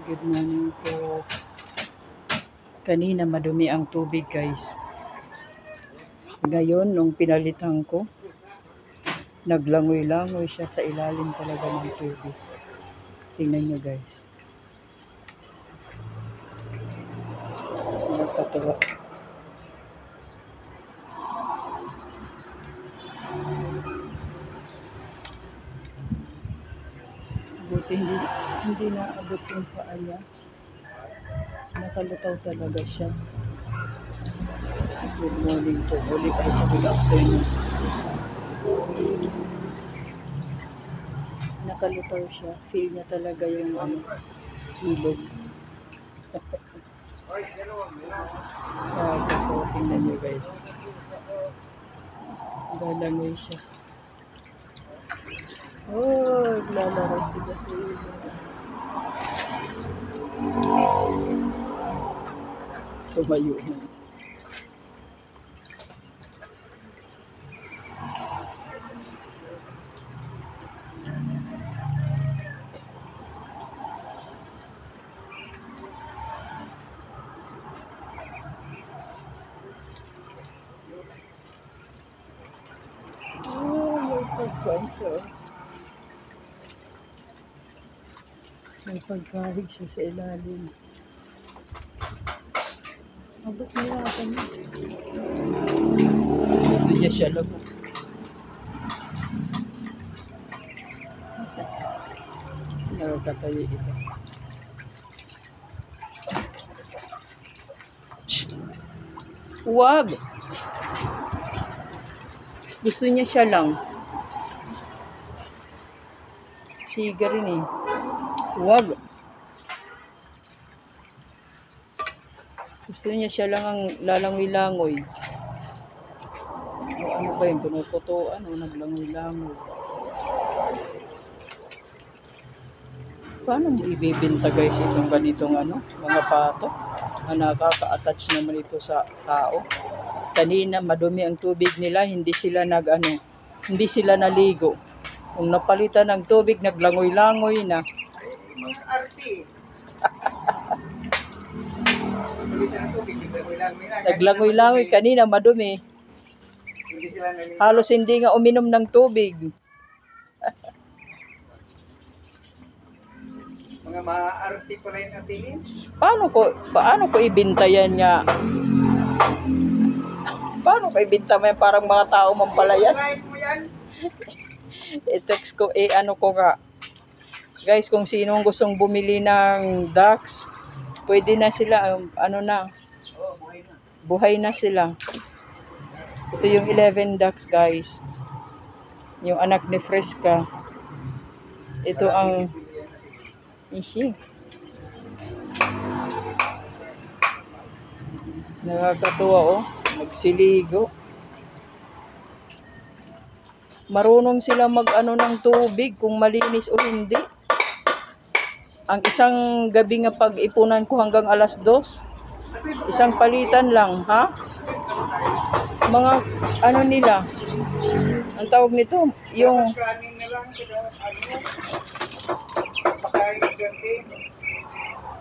Good morning po. Kanina madumi ang tubig guys. Ngayon nung pinalitan ko, naglangoy-langoy siya sa ilalim talaga ng tubig. Tingnan nyo guys. Nakakatawa. Buti hindi naabot yung paa niya. Nakalutaw talaga siya. Good morning po. Ulit ay good afternoon. Nakalutaw siya. Feel niya talaga yung ilog. Tingnan niyo guys. Galangoy siya. Oh, lalaro sila sa ilog. Tumayo na siya. May pagkain. May pagkahig siya sa ilalim. Abot niya ako niya. Gusto niya siya labo. Nakakatayo ito. Shhh! Huwag! Gusto niya siya lang. Siga rin eh. Huwag. Gusto niya siya lang ang lalangoy-langoy. O ano ba yun? Pinuputuan o naglangoy-langoy. Paano mo ibibinta guys itong ganitong mga pato? Nakaka-attach naman ito sa tao. Kanina madumi ang tubig nila, hindi sila hindi sila naligo. Kung napalitan ng tubig, naglangoy-langoy na. Naglangoy-langoy kanina, madumi. Halos hindi nga uminom ng tubig. Mga maarte pala yung atingin. Paano ko ibintayan niya? Paano ko ibinta mo yan? Parang mga tao mampalayan. I-text ko, ko nga. Guys, kung sinong gustong bumili ng ducks, pwede na sila, buhay na sila. Ito yung 11 ducks, guys. Yung anak ni Fresca. Ito ang ishi. Nakakatuwa, oh. Nagsiligo. Marunong sila ng tubig kung malinis o hindi. Ang isang gabi nga pag-ipunan ko hanggang alas 2. Isang palitan lang, ha? Mga nila. Ang tawag nito, yung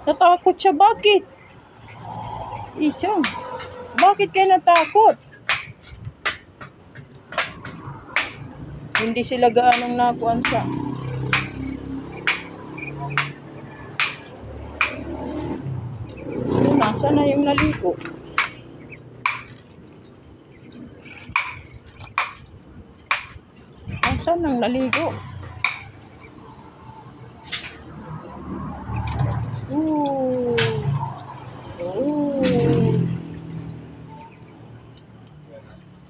natakot siya. Bakit? Isyo. Bakit kayo natakot? Hindi sila gaanong nakuan siya. Nasaan na yung naligo? Nasaan nang naligo? Ooh. Oh.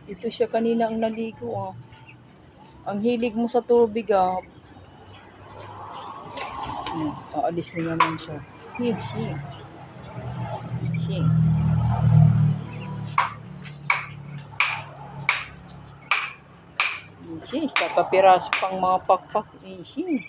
Ito siya kanina ang naligo, oh. Ang hilig mo sa tubig, ah. Aalis na naman siya. Hishi. Kakapiraso pang mga pakpak. Hishi.